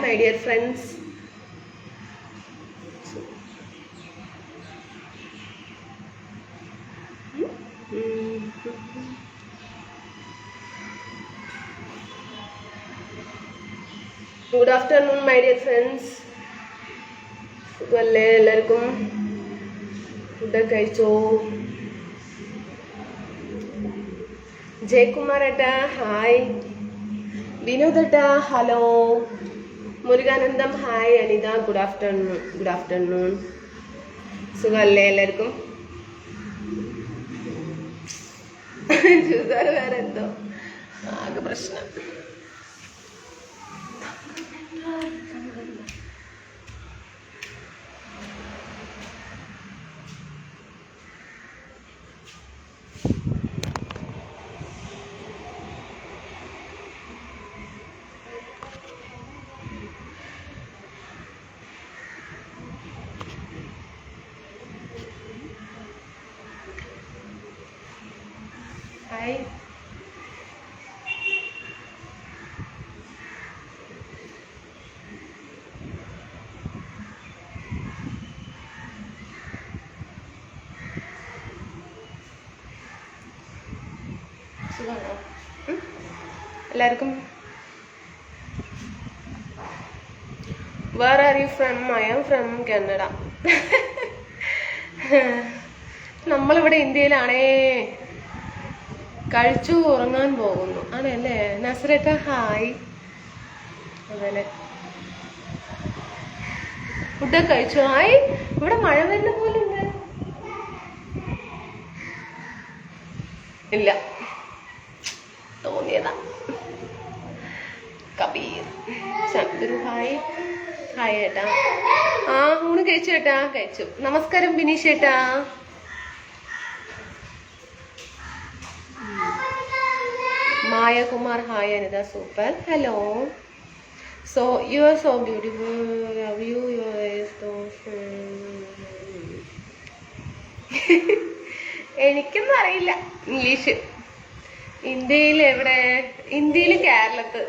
my dear friends. Good afternoon, my dear friends. സുഖല്ലേ എല്ലാവർക്കും? ഫുഡൊക്കെ കഴിച്ചോ? ജയകുമാർ ഏട്ടാ ഹായ്. വിനോദ് ഏട്ടാ hello. Murukanandam hi. Anitha good afternoon. Good afternoon. സുഖല്ലേ എല്ലാവർക്കും? ചുരിദാർ വേറെ എന്തോ ആകെ പ്രശ്നം. ഹായ്. സുഖമാണോ എല്ലാവർക്കും? Where are you from? I am from Canada. നമ്മളിവിടെ ഇന്ത്യയിലാണേ. കഴിച്ചു ഉറങ്ങാൻ പോകുന്നു ആണല്ലേ നസ്രേട്ട ഹായ്. അതല്ലേ ഫുഡൊക്കെ കഴിച്ചു. ഹായ്. ഇവിടെ മഴ വരുന്ന പോലെ ഉണ്ട്. ഇല്ല തോന്നിയതാ. കബീർ ചന്ദ്രു ഹായ്. ഹായ് ഏട്ടാ. ആ ഊണ് കഴിച്ചു ഏട്ടാ. കഴിച്ചു. നമസ്കാരം ബിനീഷ് ഏട്ടാ. Maya Kumar hi. Anida super. Hello. So you are so beautiful. Love you. You are so എനിക്കൊന്നും അറിയില്ല ഇംഗ്ലീഷ്. ഇന്ത്യയിൽ എവിടെ? ഇന്ത്യയിൽ കേരളത്ത്.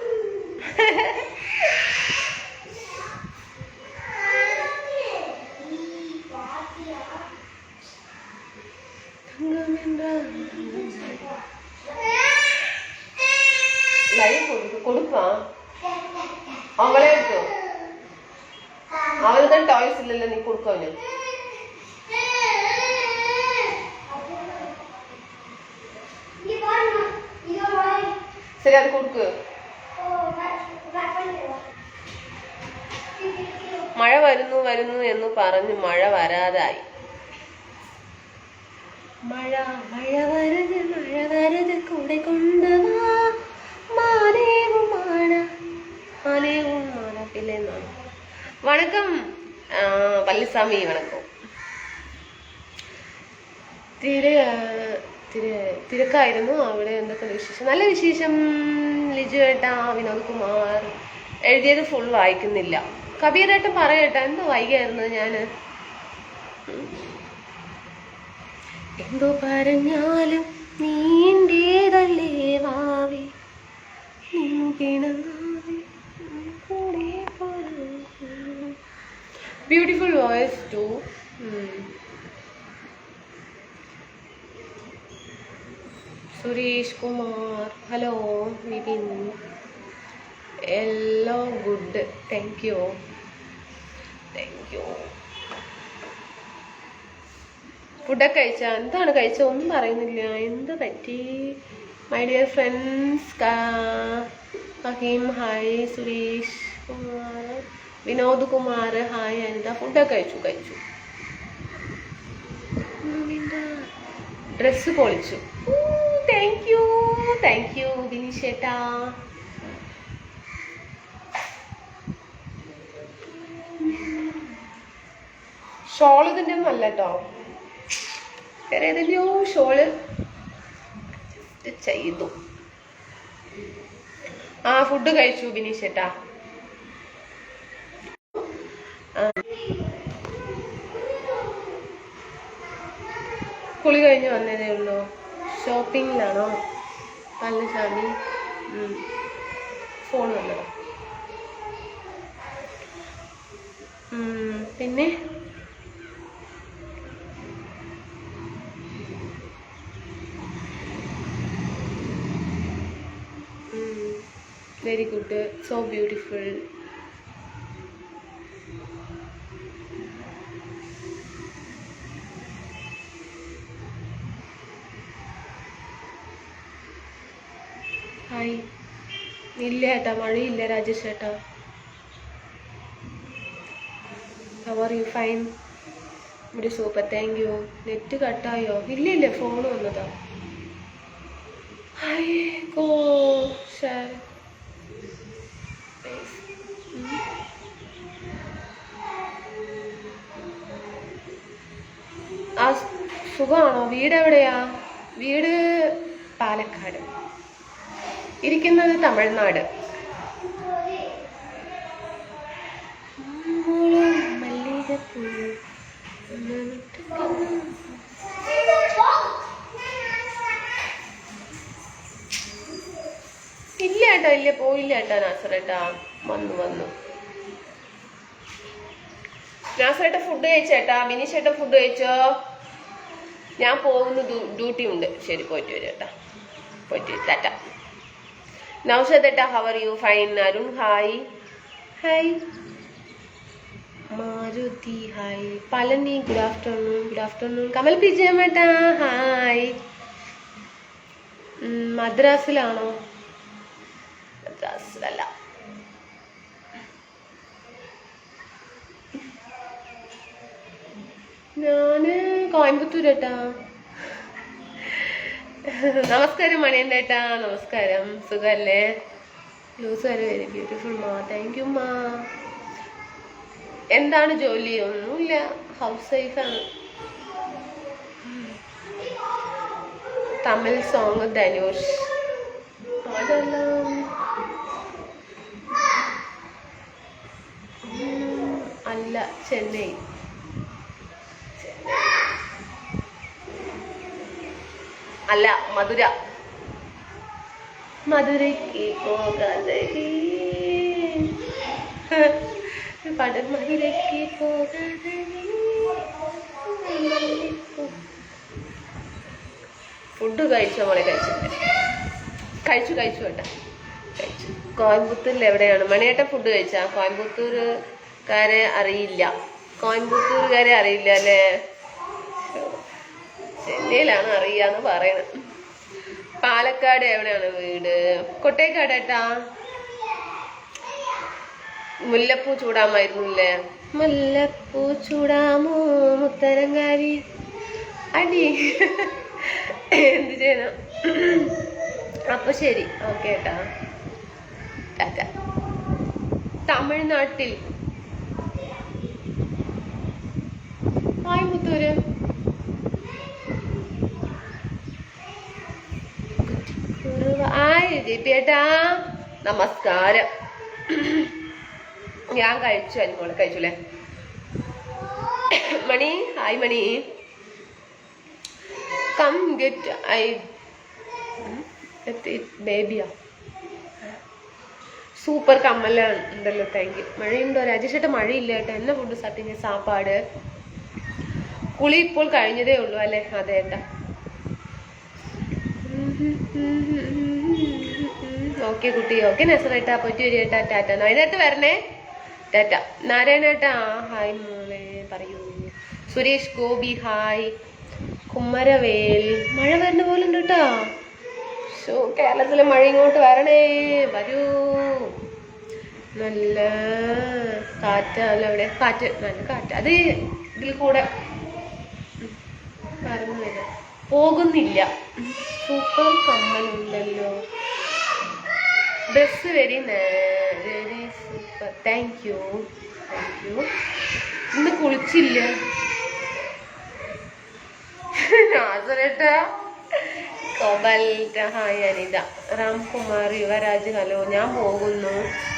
കൊടുപ്പാ അവളെ എടുത്തോ. അവൾക്ക് ടോയ്സ് ഇല്ലല്ലോ, നീ കൊടുക്കവന്. ശരി അത് കൊടുക്ക്. മഴ വരുന്നു വരുന്നു എന്ന് പറഞ്ഞു മഴ വരാതായി. മഴ മഴ വരത് മഴ വരത് കൂടെ കൊണ്ടുവാ வணக்கம் பழனிசாமி. வணக்கம். തിരക്കായിരുന്നു. അവിടെ എന്തൊക്കെ വിശേഷം? നല്ല വിശേഷം ലിജു ഏട്ടാ. വിനോദ് കുമാർ എഴുതിയത് ഫുൾ വായിക്കുന്നില്ല. കബീരേട്ടൻ പറയട്ടാ എന്തോ വൈകിയായിരുന്നു ഞാന്. എന്തോ പറഞ്ഞാലും നീണ്ടേതല്ലേ വാവി beautiful voice too. Suresh Kumar hello. Vipin hello good. Thank you thank you. ഫുഡൊക്കെ കഴിച്ചാ? എന്താണ് കഴിച്ചത്? ഒന്നും പറയുന്നില്ല. എന്ത് പറ്റി? My dear friends. Faheem hi. Suresh Kumar Vinod Kumar hi. Anitha ഫുഡൊക്കെ കഴിച്ചു. ഡ്രസ്സ് പൊളിച്ചു. താങ്ക് യു ബിനീഷ് ഏട്ടാ. ഷോൾ ഇതിൻ്റെ ഒന്നും അല്ല കേട്ടോ, വേറെ ഏതെങ്കിലും ഷോള് ചെയ്തു. ആ ഫുഡ് കഴിച്ചു ബിനീഷ് ഏട്ടാ. കുളി കഴിഞ്ഞ് വന്നതേ ഉള്ളൂ. ഷോപ്പിങ്ങിലാണോ? നല്ല സ്വാമി. ഫോൺ വന്നതോ? പിന്നെ very good, so beautiful. Hi. ഇല്ല ഏട്ടാ, മഴയില്ല രാജേഷ് ഏട്ടാ. How are you? Fine, very super, thank you. Net കട്ടായോ? ഇല്ല, ഫോൺ വന്നതാ. Hi go share. ആ സുഖമാണോ? വീട് എവിടെയാ? വീട് പാലക്കാട്, ഇരിക്കുന്നത് തമിഴ്നാട്. ഇല്ല ഏട്ടാ, ഇല്ല, പോയില്ല ഏട്ടാ. നാസറേട്ടാ വന്നു. നാസറേട്ട ഫുഡ് കഴിച്ചേട്ടാ. ബിനീഷേട്ട ഫുഡ് കഴിച്ചോ? ഞാൻ പോകുന്നു, ഡ്യൂട്ടി ഉണ്ട്. ശരി, പോയിട്ട് വരും ഏട്ടാ. പോയിട്ട് ടാറ്റ. നൗഷദേട്ടാ, how are you? Fine. Arun hi. Hi Maruti hi. Palani good afternoon. Kamal പിജയമേട്ടാ ഹായ്. മദ്രാസിലാണോ? മദ്രാസിലല്ല. ഞാന് കോയമ്പത്തൂരേട്ടാ. നമസ്കാരം മണിയണ്ടേട്ടാ. നമസ്കാരം, സുഖല്ലേ? ലൂസ് വരെ വെരി ബ്യൂട്ടിഫുൾ മാ. താങ്ക് യു മാ. എന്താണ് ജോലി? ഒന്നുമില്ല, ഹൗസ് വൈഫാണ്. തമിഴ് സോങ് ധനുഷ്. അതെല്ലാം അല്ല, ചെന്നൈ. അല്ല, മധുരയ്ക്ക് പോകാതെ മധുരയ്ക്ക് പോകാതെ. ഫുഡ് കഴിച്ചോ മോളെ? കഴിച്ചു കേട്ടാ, കഴിച്ചു. കോയമ്പത്തൂരിൽ എവിടെയാണ് മണിയേട്ട? ഫുഡ് കഴിച്ചാ? കോയമ്പത്തൂരുകാരെ അറിയില്ല അല്ലേ? ചെന്നൈയിലാണ് അറിയാന്ന് പറയുന്നത്. പാലക്കാട് എവിടെയാണ് വീട്? കൊട്ടേക്കാട് ഏട്ടാ. മുല്ലപ്പൂ ചൂടാമായിരുന്നില്ലേ? മുല്ലപ്പൂ ചൂടാമോ മുത്തരങ്കാരി. അടി എന്ത് ചെയ്യണം? അപ്പൊ ശരി, ഓക്കെ ഏട്ടാ, ടാറ്റ. തമിഴ്നാട്ടിൽ കോയമ്പത്തൂര്. ജെപിയേട്ടാ നമസ്കാരം. ഞാൻ കഴിച്ചു. മോളെ കഴിച്ചുല്ലേ? മണി ഹായ് മണി. കം ഗെറ്റ് ഐ ബേബിയാ. സൂപ്പർ കമ്മലാണ് ഉണ്ടല്ലോ, താങ്ക് യു. മഴയുണ്ടോ രാജേഷേട്ട? മഴയില്ല ഏട്ടാ. എന്നെ ഫുഡ് സാപ്പിങ് സാപ്പാട്. കുളി ഇപ്പോൾ കഴിഞ്ഞതേ ഉള്ളൂ അല്ലേ? അതെ ഏട്ടാ. ഓക്കെ കുട്ടി, ഓക്കെ നസറേട്ടാ. പോയിട്ട് വരും ഏട്ടാ, ടാറ്റ. വൈകുന്നേരത്ത് വരണേ, ടാറ്റ. നാരായണേട്ടാ ഹായ് മോളെ, പറയൂ. സുരേഷ് ഗോപി ഹായ്. കുമ്മരവേൽ. മഴ വരുന്ന പോലെ ഉണ്ട് കേട്ടോ. കേരളത്തിലെ മഴ ഇങ്ങോട്ട് വരണേ, വരൂ. നല്ല കാറ്റല്ല അവിടെ? കാറ്റ്, നല്ല കാറ്റ്. അത് ഇതിൽ കൂടെ വരുന്നില്ല, പോകുന്നില്ല. സൂപ്പർ കമ്മലുണ്ടല്ലോ. Dress very super, thank you. ഇന്ന് കുളിച്ചില്ല നാസറേട്ടാ. ഹായ് അനിത. രാംകുമാർ യുവരാജ് ഹലോ. ഞാൻ പോകുന്നു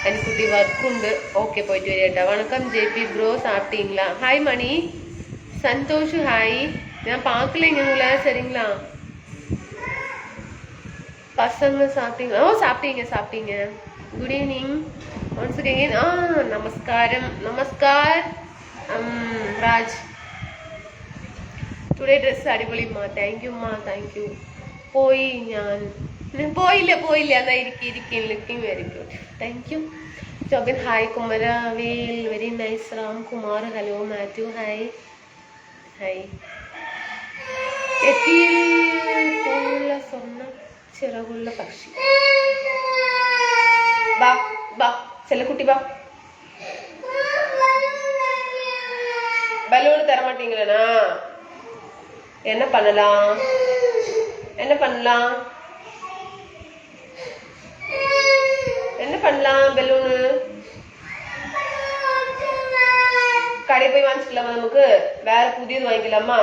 അനിക്കുട്ടി, വർക്കുണ്ട്. ഓക്കെ, പോയിട്ട് വരേട്ടാ. വണക്കം JP ബ്രോ, சாப்பிட்டீங்களா? ഹായ് മണി. സന്തോഷ് ഹായ്. ഞാൻ பார்க்கலைங்க, சரிங்களா? பசங்க சாப்பிட்டீங்களா? ஓ சாப்பிட்டீங்க. Good evening once again. நமஸ்காரம். രാജ് ടുഡേ ഡ്രസ് അടിപൊളിമ്മ. താങ്ക് യു അമ്മ, താങ്ക് യു. പോയി ഞാൻ പോയില്ല എന്നാ ഇരിക്കും looking very good. Thank you Jobin. Hi Kumaravel, very nice. Ram Kumar hello. Mathew hi hi. എത്തിയിൽ പൂവുള്ള സ്വർണ്ണ ചിറകുള്ള പക്ഷി. ബാ ബാ ചെല്ലക്കുട്ടി ബാ. பலூன் தர மாட்டீங்களா? என்ன பண்ணலாம் என்ன பண்ணலாம் என்ன பண்ணலாம்? பலூனு கடை போய் வாங்கிக்கலாமா? நமக்கு வேற புதியது வாங்கிக்கலாமா?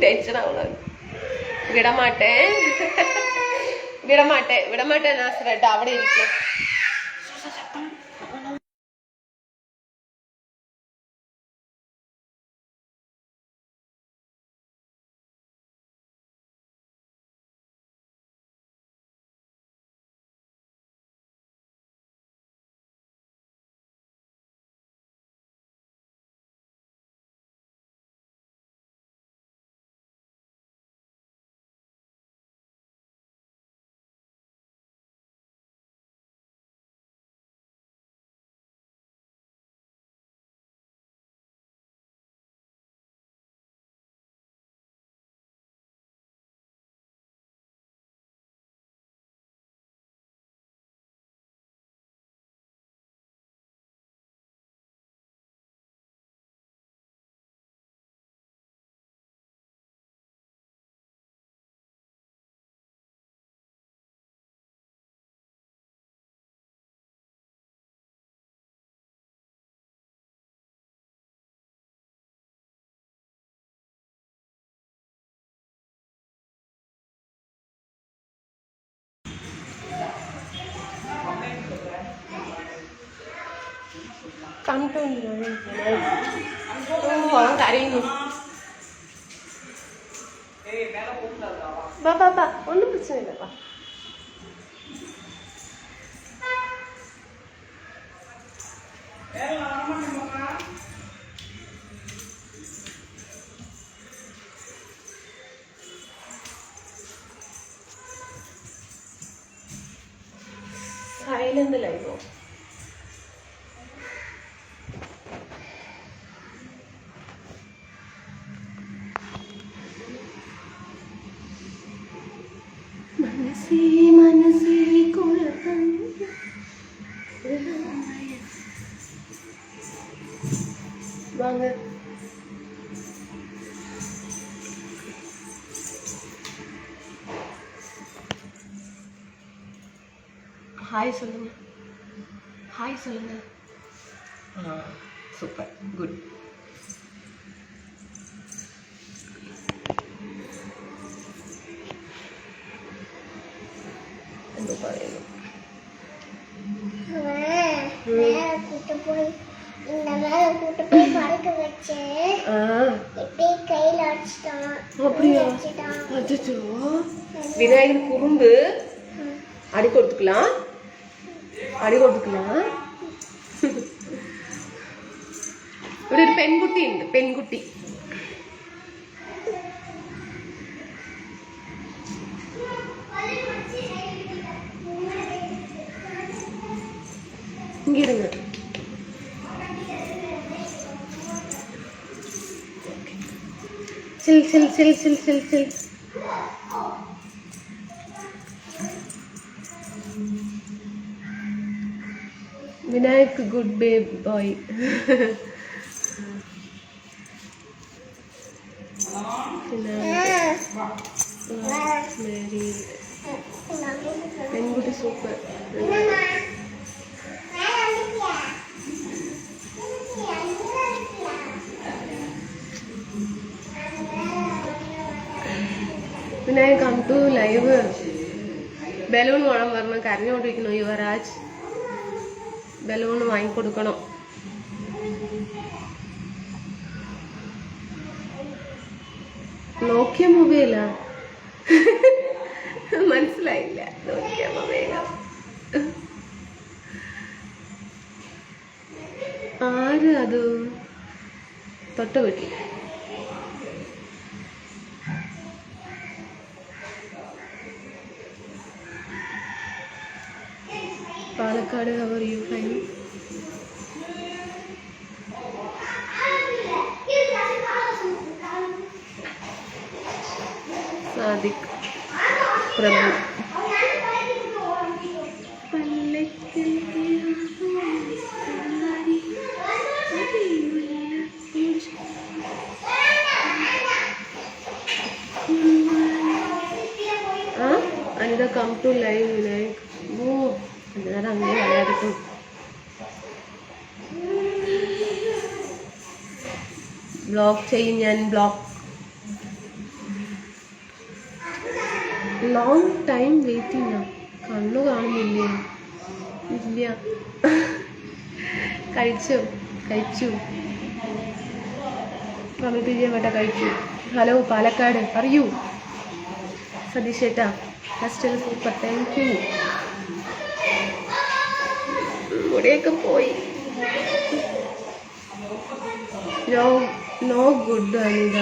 டென்ஷன் ஆகலாம். விடமாட்டேன் விடமாட்டேன் விடமாட்டேன். நான் சொல்லிட்டு അവിടെ ഇരിക്കും. കരയുന്നു. ഒന്നും പ്രശ്നമില്ല. സൈലന്റിലായിരുന്നു. வாங்க. ஹாய் சொல்லுங்க. ஹாய் சொல்லுங்க. Super good. என்ன പറയുന്നു? கூட்டு போய் இந்த மேல கூட்டு போய் பறக்க வச்சு இப்படி கையில அடிச்சிட்டான். அப்படியே அச்சச்சோ. விநாயகர் குறும்பு. அடி கொடுத்துக்கலாம். ഇവിടെ ഒരു പെൺകുട്ടി ഉണ്ട്. പെൺകുട്ടി ഇങ്ങിടുന്നു. ചിൽ ചിൽ ചിൽ ചിൽ ചിൽ ചിൽ. Vinayak good boy. പെൺകുട്ടി super. Vinayak come to live. Balloon വേണം പറഞ്ഞു കരഞ്ഞോണ്ടിരിക്കുന്നു യുവരാജ്. ബലൂൺ വാങ്ങിക്കൊടുക്കണം. നോക്കിയ മൊബൈലാ? മനസ്സിലായില്ല. നോക്കിയ മൊബൈലാ. ആര് അത്? തൊട്ട വീട്ടിൽ. Palakkad. How are you? Fine. Sadiq Prabhu. Anitha come to live Vinayak. ഓ അന്നേരം അങ്ങനെ പറയാതിട്ടും. ബ്ലോക്ക് ചെയ്യും ഞാൻ. ബ്ലോക്ക്. Long time waiting. കണ്ണു കാണുന്നില്ലേ? ഇല്ല. കഴിച്ചു. കമ്മിറ്റ് ചെയ്യാൻ വേണ്ട. കഴിച്ചു. ഹലോ പാലക്കാട്. പറയൂ സതീഷ് ചേട്ടാ. First super. Thank you. ഇവിടെയൊക്കെ പോയി. No good Anitha.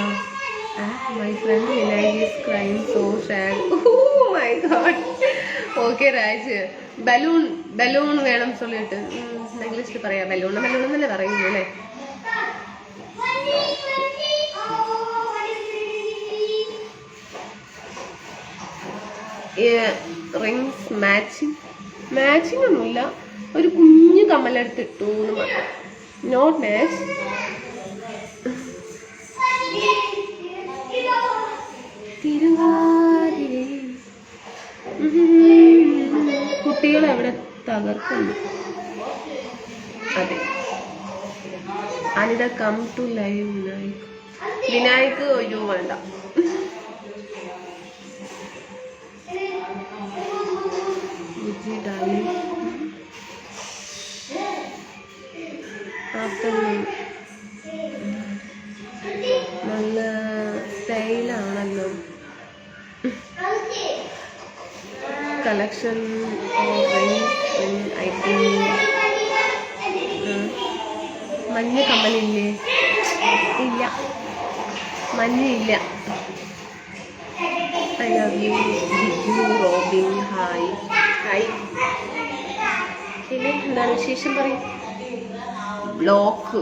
My friend Vinay is crying so sad. Oh my god. Okay Raj. Balloon വേണം சொல்லிட்டு. ഇംഗ്ലീഷിൽ പറയാ. ബലൂൺ എന്നല്ലേ പറയുന്നു അല്ലേ? റിങ്സ് മാച്ചിങ് ഒന്നുമില്ല. ഒരു കുഞ്ഞു കമ്മലെടുത്തിട്ടു എന്ന് മാത്രം. Not match. കുട്ടികൾ എവിടെ തകർക്കുന്നു. അതെ. Anitha come to live Vinayak. ഒയ്യോ വേണ്ട. നല്ല സ്റ്റൈലാണല്ലോ. Collection I think. മഞ്ഞ കമ്മലില്ലേ? ഇല്ല, മഞ്ഞയില്ല. I love you Jiju Robin. Hi. പിന്നെ എന്താണ് വിശേഷം പറയും? ബ്ലോക്ക്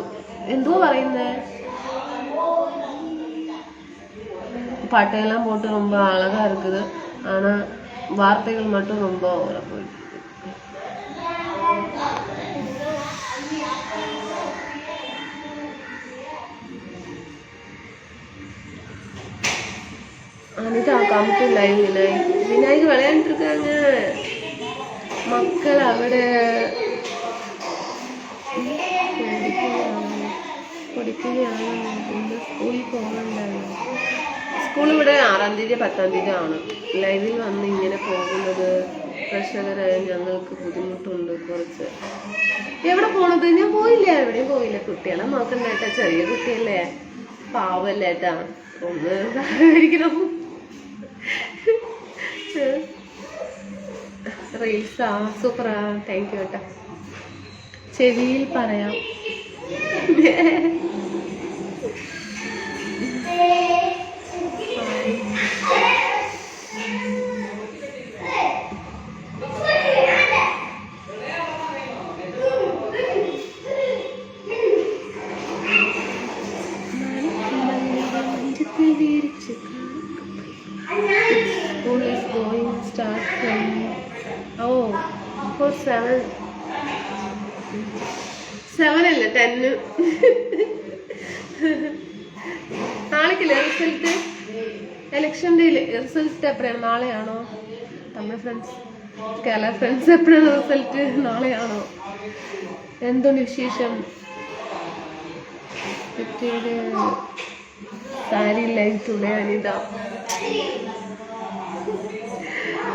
എന്തോ പറയുന്നേ? பாட்டையெல்லாம் போட்டு ரொம்ப அழகா இருக்குது. ஆனா வார்த்தைகள் மட்டும் ரொம்ப ஓவரா போயிட்டு. Anitha come to live Vinayagar விளையாண்டு இருக்காங்க. மக்கள் അവിടെ പഠിക്കുകയാണ്. ഇന്ന് സ്കൂളിൽ പോകണ്ടായിരുന്നു. സ്കൂൾ ഇവിടെ 6-ാം തീയതി 10-ാം തീയതി ആണ്. ലൈവിൽ വന്ന് ഇങ്ങനെ പോകുന്നത് പ്രേക്ഷകരായ ഞങ്ങൾക്ക് ബുദ്ധിമുട്ടുണ്ട് കുറച്ച്. എവിടെ പോണത്? ഞാൻ പോയില്ല, എവിടെയും പോയില്ല. കുട്ടികളെ നോക്കണ്ടേട്ടാ, ചെറിയ കുട്ടിയല്ലേ, പാവല്ലേട്ടാ. ഒന്ന് സഹകരിക്കണം. റീൽസാ സൂപ്പറാ. താങ്ക് യു കേട്ടാ. ചെവിയിൽ പറയാം. School is going start from 7 അല്ല 10. നാളേക്കല്ലേ റിസൾട്ട്? എലക്ഷൻ്റെ റിസൾട്ട് എപ്പോഴാണ്? നാളെയാണോ? തമിഴ് ഫ്രണ്ട്സ്, കേരള ഫ്രണ്ട്സ് എപ്പോഴാണ് റിസൾട്ട്? നാളെയാണോ? എന്തുണ്ട് വിശേഷം? കുട്ടിയുടെ സാരി ലൈവ് ടുഡേ അനിത.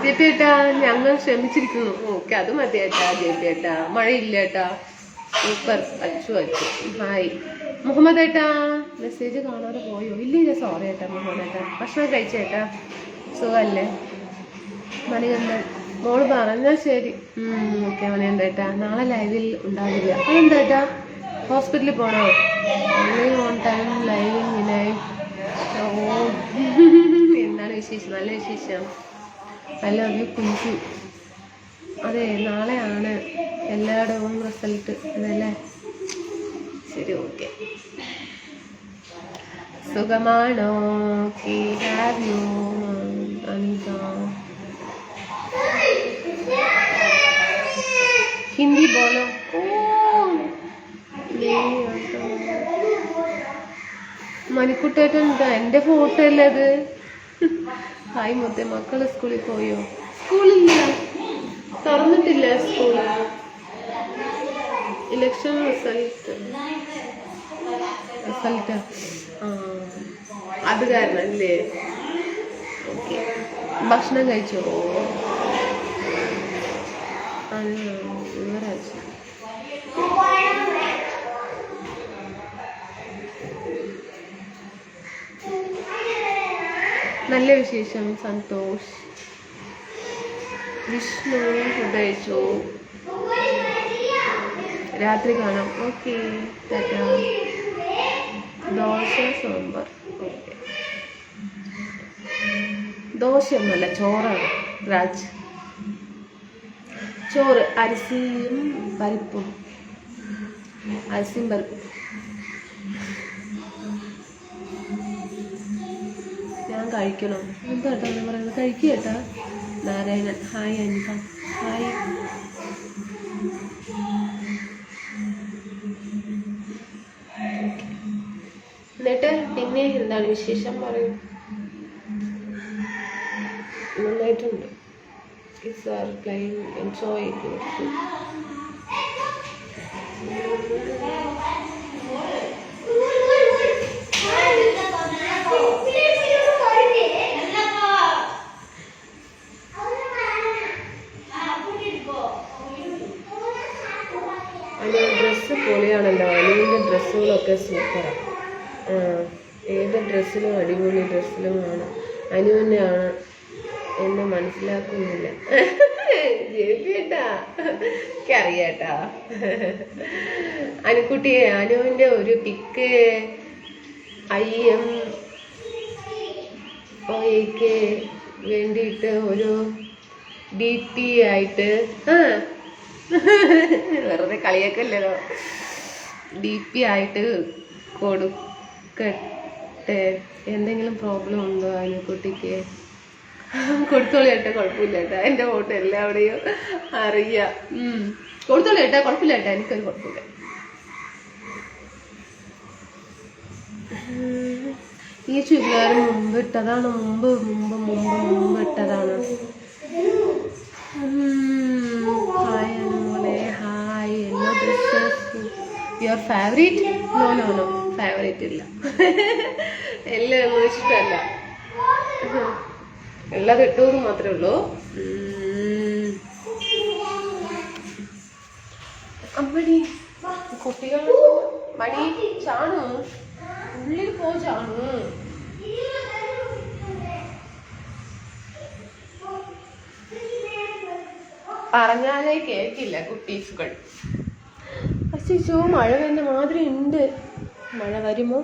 ജെപി ഏട്ടാ ഞങ്ങൾ ശ്രമിച്ചിരിക്കുന്നു. ഓക്കെ, അത് മതി ഏട്ടാ. ജെപി ഏട്ടാ മഴയില്ല ഏട്ടാ. സൂപ്പർ. അച്ചു. ഹായ് മുഹമ്മദ് ഏട്ടാ. മെസ്സേജ് കാണാതെ പോയോ? ഇല്ല, സോറി ഏട്ടാ. മുഹമ്മദ് ഏട്ടാ ഭക്ഷണം കഴിച്ചേട്ടാ? സുഖമല്ലേ? മണികണ്ഠൻ മോള് പറഞ്ഞാൽ ശരി. ഓക്കെ മണികണ്ഠ ഏട്ടാ. നാളെ ലൈവിൽ ഉണ്ടാവില്ല. അതെന്താ ഏട്ടാ? ഹോസ്പിറ്റലിൽ പോണോ? On time live. ഓ എന്താണ് വിശേഷം? നല്ല വിശേഷം. അല്ല ഒരു കുഞ്ചു. അതെ, നാളെയാണ് എല്ലായിടവും റിസൾട്ട് അതല്ലേ? ശരി, ഓക്കെ. സുഖമാണോ? Have you Anitha? ഹിന്ദി ബോലോ. മണിക്കുട്ടേട്ടൻ എൻ്റെ ഫോട്ടോ അല്ലേ അത്? ഹായ് മുത്തേ, മക്കള് സ്കൂളിൽ പോയോ? സ്കൂളില്ല, തുറന്നിട്ടില്ല സ്കൂള്. ഇലക്ഷൻ റിസൾട്ട് അത് കാരണം അല്ലേ? ഓക്കെ. ഭക്ഷണം കഴിച്ചോ? യുവരാജ്. നല്ല വിശേഷം, സന്തോഷ്. വിഷ്ണു ഫുഡ് കഴിച്ചു. രാത്രി കാണാം. ഓക്കെ, ദോശ സാമ്പാർ. ഓക്കെ, ദോശയൊന്നുമല്ല, ചോറാണ് രാജ്. ചോറ്, അരിസിയും പരിപ്പും. ഞാൻ കഴിക്കണം. എന്താട്ടാ ഞാൻ പറയുന്നത്? കഴിക്കേട്ടാ. നാരായണൻ, ഹായ് അനിത. ഹായ്. എന്നിട്ട് പിന്നെ എന്താണ് വിശേഷം? പറയൂ. നന്നായിട്ടുണ്ട്. Kids are playing, enjoy your food. Dress പൊളിയാണല്ലോ. അനുവിൻ്റെ ഡ്രസ്സുകളൊക്കെ സൂപ്പറാണ്. ഏത് ഡ്രസ്സിലും അടിപൊളി ഡ്രസ്സിലുമാണ്. അനുവിനെയാണ് എന്നെ മനസ്സിലാക്കുന്നില്ല. ജയിപ്പിട്ടാ എനിക്കറിയാട്ടാ. അനുക്കുട്ടിയെ അനുവിൻ്റെ ഒരു പിക്ക് IMOയ്ക്ക് വേണ്ടിയിട്ട് ഒരു DP ആയിട്ട് വെറുതെ കളിയാക്കല്ലോ. DP ആയിട്ട് കൊടുക്കട്ടെ. എന്തെങ്കിലും പ്രോബ്ലം ഉണ്ടോ അനുക്കുട്ടിക്ക്? കൊടുത്തോളി ഏട്ടാ, കുഴപ്പമില്ല ഏട്ടാ. എൻ്റെ ഫോട്ടോ എല്ലാവിടെയും അറിയാം. കൊടുത്തോളി ഏട്ടാ, കുഴപ്പമില്ല ഏട്ടാ, എനിക്കൊരു കുഴപ്പമില്ല. ഈ ചുരിദാർ മുമ്പ് ഇട്ടതാണ്. മുമ്പ് ഇട്ടതാണ്. ഹായ് അനുമോളെ, ഹായ്. എല്ലാ dresses your favourite? No favourite ഇല്ല. എല്ലാം ഇഷ്ടമല്ല. എല്ലാം ഇട്ടത് മാത്രമേ ഉള്ളൂ. അമ്മടി കുട്ടികൾ മണി ചാണു ഉള്ളിൽ പോ ചാണു. പറഞ്ഞാലേ കേൾക്കില്ല കുട്ടീസുകൾ. അച്ഛോ, മഴ വരുന്ന മാതിരി ഉണ്ട്. മഴ വരുമോ?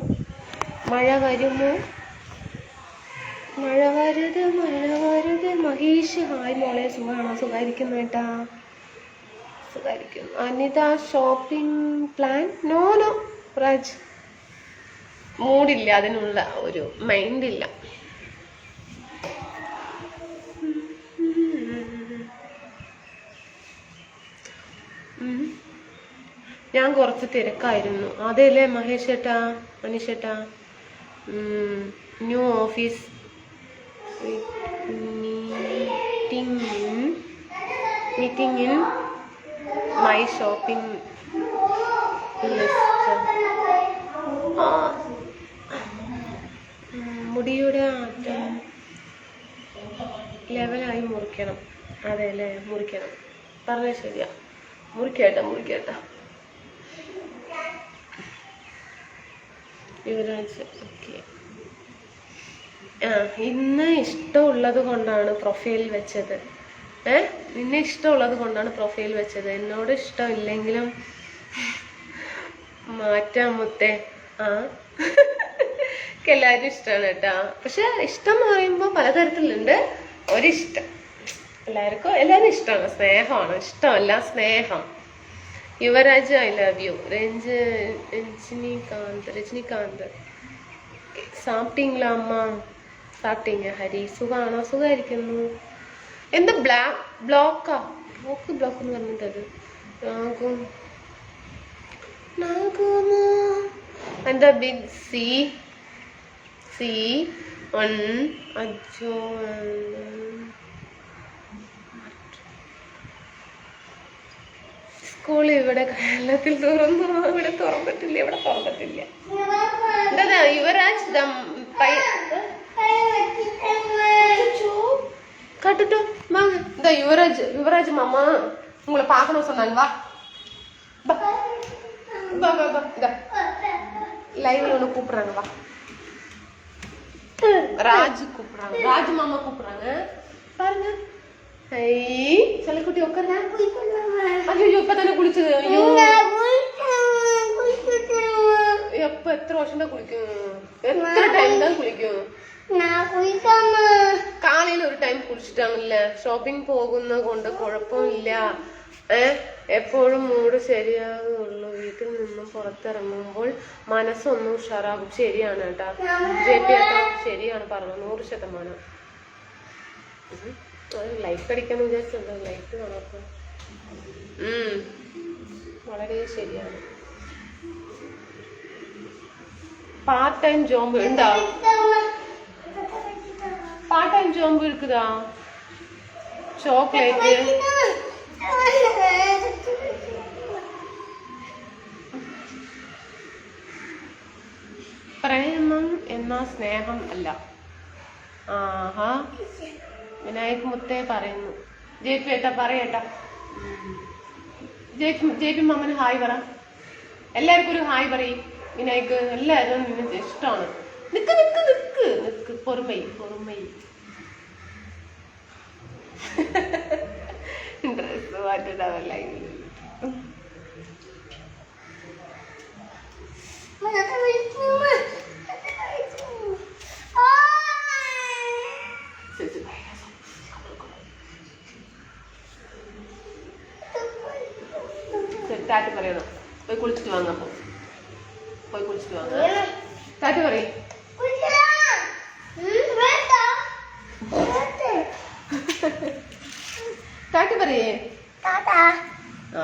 മഹേഷ്, ഹായ് മോളെ, സുഖമാണോ? സുഖമായിരിക്കുന്നു ഏട്ടാ, സുഖമായിരിക്കും. Anitha, shopping plan? No Raj, മൂഡില്ല, അതിനുള്ള ഒരു മൈൻഡില്ല. ഞാൻ കുറച്ച് തിരക്കായിരുന്നു. അതെല്ലേ മഹേഷ് ഏട്ടാ, മനീഷ് ഏട്ടാ. New office meeting in my shopping list. മുടിയുടെ അറ്റം ലെവലായി മുറിക്കണം. അതെ അല്ലേ, മുറിക്കണം. പറഞ്ഞാൽ ശരിയാ. മുറിക്കേട്ടാ. യുവരാജ്, ഓക്കെ. ഇന്ന് ഇഷ്ടമുള്ളത് കൊണ്ടാണ് പ്രൊഫൈൽ വെച്ചത്. നിന്നെ ഇഷ്ടമുള്ളത് കൊണ്ടാണ് പ്രൊഫൈൽ വെച്ചത്. എന്നോട് ഇഷ്ടമില്ലെങ്കിലും മാറ്റാം മുത്തേ. ആ എല്ലാവരും ഇഷ്ടമാണ് കേട്ടാ. പക്ഷെ ഇഷ്ടം എന്ന് പറയുമ്പോൾ പലതരത്തിലുണ്ട്. ഒരിഷ്ടം എല്ലാവരും ഇഷ്ടമാണ്. സ്നേഹമാണ്, ഇഷ്ടമല്ല സ്നേഹം. Yuvraj I love you. Rajinikanth സാപ്പിട്ടീங்களா അമ്മ? സാപ്പിട്ടീங்க ഹരി? സുഖമാണോ? സുഖമായിരിക്കുന്നു. എന്താ ബ്ലോക്ക് എന്ന് പറഞ്ഞിട്ടത്? എന്താ ബിഗ് സി അജോ സ്കൂൾ ഇവിടെ കേരളത്തിൽ ഇവിടെ തുറന്നിട്ടില്ല. എന്താ യുവരാജ് கட்டுட்டு வாங்க. இந்த யுவராஜ் மாமா உங்களை பார்க்கணும் சொன்னாங்க. வா வா வா வா. இந்த லைவ்ல ஒன்று கூப்பிடுறாங்க. வா. ராஜ் கூப்பிடுறாங்க. ராஜ் மாமா கூப்பிடுறாங்க. பாருங்க. ஐய் செல்லக்குட்டி உட்காருங்க. ஐயோ இப்பதானே குளிச்சது. ஐயோ எப்ப எத்தனை வருஷம் தான் குளிக்கும்? எத்தனை டைம் தான் குளிக்கும்? കാലയിൽ ഒരു ടൈം കുടിച്ചിട്ടാണല്ലേ. ഷോപ്പിംഗ് പോകുന്ന കൊണ്ട് കുഴപ്പമില്ല. എപ്പോഴും മൂഡ് ശരിയാകുള്ളൂ. വീട്ടിൽ നിന്നും പുറത്തിറങ്ങുമ്പോൾ മനസ്സൊന്നും ഉഷാറാകും. ശരിയാണ് കേട്ടാ ജെപി ഏട്ടാ, ശരിയാണ് പറഞ്ഞു 100%. ലൈഫ് അടിക്കാന്ന് വിചാരിച്ചല്ലോ. ലൈഫ് കാണാത്ത വളരെ ശരിയാണ്. പാർട്ട് ടൈം ജോബ് ഉണ്ടോ? பார்ட் டைம் ஜாப் இருக்குதா? ചോക്ലേറ്റ് പ്രേമം എന്നാ സ്നേഹം അല്ല. ആഹാ വിനായക് മുത്തേ പറയുന്നു. ജെപി ഏട്ടാ പറയേട്ടാ. ജെപി മാമന് ഹായ് പറ. എല്ലാവർക്കും ഒരു ഹായ് പറയും. വിനായക് എല്ലാവരും നിനക്ക് ഇഷ്ടമാണ്. നിക്ക് നിക്ക് നിക്ക് നിക്ക് പൊറുമൈ ഡ്രസ് മാറ്റിട്ടാവല്ല. ടാറ്റ പറയണം. പോയി കുളിച്ചിട്ട് വാങ്ങ. പോയി കുളിച്ചിട്ട് വാങ്ങ. ടാറ്റ പറയും. ടാറ്റ പറയേ. ആ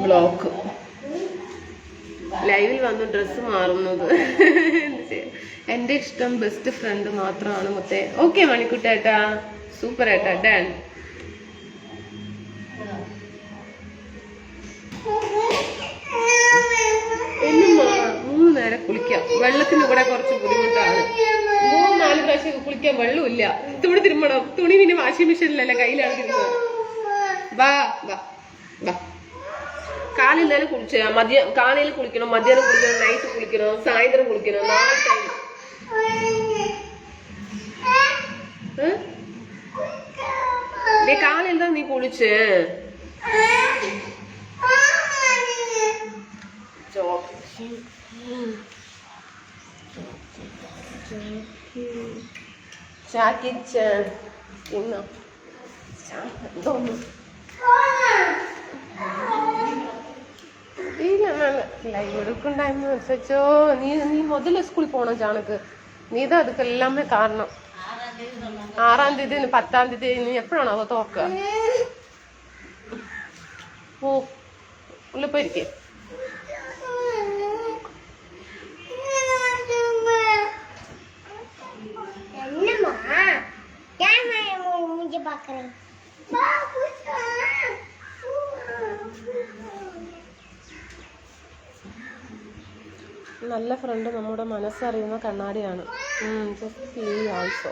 ബ്ലോക്ക് ലൈവിൽ വന്ന് ഡ്രസ്സ് മാറുന്നത്. എൻ്റെ ഇഷ്ടം ബെസ്റ്റ് ഫ്രണ്ട് മാത്രമാണ് മുത്തേ. ഓക്കെ മണിക്കുട്ടേട്ടാ, സൂപ്പർ ഏട്ടാ. ഡൺ. മൂന്ന് നേരം കുളിക്കാം. വെള്ളത്തിന് ഇവിടെ കുറച്ച് ബുദ്ധിമുട്ടാണ്. 3-4 പ്രാവശ്യം കുളിക്കാൻ വെള്ളമില്ല. ഇവിടെ തിരുമ്പണം. തുണി പിന്നെ വാഷിംഗ് മെഷീനിലല്ല, കയ്യിലാണ് തിരുമ്പണം. വാ വാ വാ. കാലിൽ തന്നെ കുളിച്ച കാലയിൽ കുളിക്കണം, മധ്യാഹ്നം കുളിക്കണം, നൈറ്റ് കുളിക്കണം, സായന്തരം കുളിക്കണം. 4 ടൈം. കാലയിൽ തന്നെ നീ കുളിച്ച്. എന്തോന്നു ലൈവ് എടുക്കണ്ടായിരുന്നു വെച്ചോ. നീ മുതല് സ്കൂളിൽ പോണം ചാണക്ക്. നീ ഇതാ അതുക്കെല്ലാമേ കാരണം. 6-ാം തീയതി 10-ാം തീയതി നീ എപ്പോഴാണോ അത് തുറക്കുക? ഓ ഉള്ളിൽ പോയിരിക്കേ. നല്ല ഫ്രണ്ട് നമ്മുടെ മനസ്സറിയുന്ന കണ്ണാടിയാണ്. Just feel also.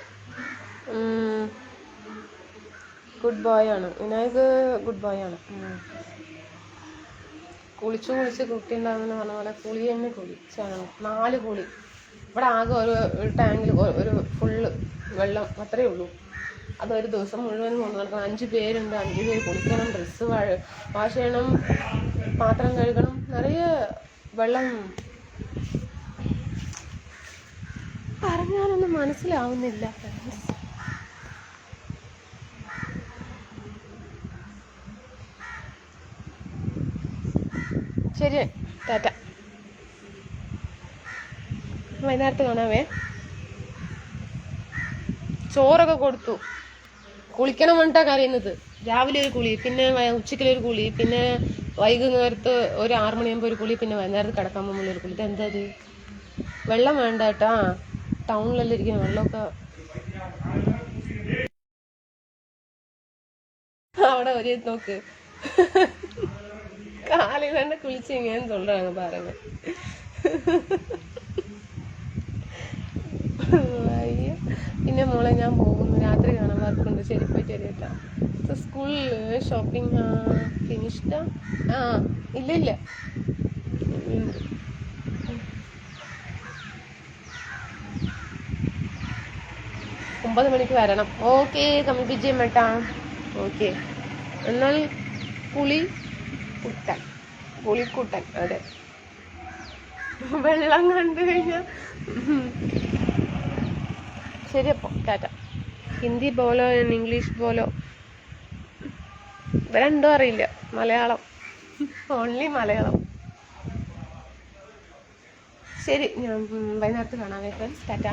Good boy ആണ് വിനായക്, ഗുഡ് ബോയ് ആണ്. കുളിച്ച് കുട്ടി ഉണ്ടാകുന്ന പറഞ്ഞ പോലെ കുളി തന്നെ കുളിച്ചാണ്. 4 കുളി. ഇവിടെ ആകെ ഒരു ടാങ്കിൽ ഒരു ഫുള്ള് വെള്ളം അത്രയേ ഉള്ളൂ. അതൊരു ദിവസം മുഴുവൻ കൊണ്ട് നടക്കണം. 5 പേരുണ്ട്, 5 പേര് കുളിക്കണം, ഡ്രസ്സ് വാഷ് ചെയ്യണം, പാത്രം കഴുകണം, നിറയെ വെള്ളം. പറഞ്ഞാലൊന്നും മനസ്സിലാവുന്നില്ല. ശരി, ടാറ്റ. വൈകുന്നേരത്ത് കാണാവേ. ചോറൊക്കെ കൊടുത്തു. കുളിക്കണം വേണ്ടിട്ടാ കരയുന്നത്. രാവിലെ ഒരു കുളി, പിന്നെ ഉച്ചയ്ക്കൊരു കുളി, പിന്നെ വൈകുന്നേരത്ത് ഒരു 6 മണിയാകുമ്പോൾ ഒരു കുളി, പിന്നെ വൈകുന്നേരത്ത് കിടക്കാൻ പോകുമ്പോൾ ഒരു കുളി. ഇതെന്താ ഇത്? വെള്ളം വേണ്ട കേട്ടാ. ടൗണിലെല്ലാം ഇരിക്കുന്ന വെള്ളമൊക്കെ അവിടെ ഒരു നോക്ക്. കാലിൽ തന്നെ കുളിച്ച് ഇങ്ങനെ തൊണ്ടാണ് പറയുന്നത്. അയ്യോ. പിന്നെ മോളെ ഞാൻ പോകുന്നു, രാത്രി കാണാൻ വർക്കുണ്ട്. ശരി, പോയിട്ട് വരും കേട്ടോ. സ്കൂൾ ഷോപ്പിംഗ് ഫിനിഷ്ഡാ? ഇല്ല 9 മണിക്ക് വരണം. ഓക്കെ, കമ്മിപ്പിച്ചേ മേട്ടാ. ഓക്കെ, എന്നാൽ പുളിക്കുട്ടൻ. അതെ, വെള്ളം കണ്ടു കഴിഞ്ഞാൽ ശരി. അപ്പോൾ ടാറ്റ. ഹിന്ദി ബോലോ, ഇംഗ്ലീഷ് ബോലോ, രണ്ടും അറിയില്ല. മലയാളം, ഓൺലി മലയാളം. ശരി, ഞാൻ വൈകുന്നേരത്ത് കാണാം ഫ്രണ്ട്സ്. ടാറ്റ.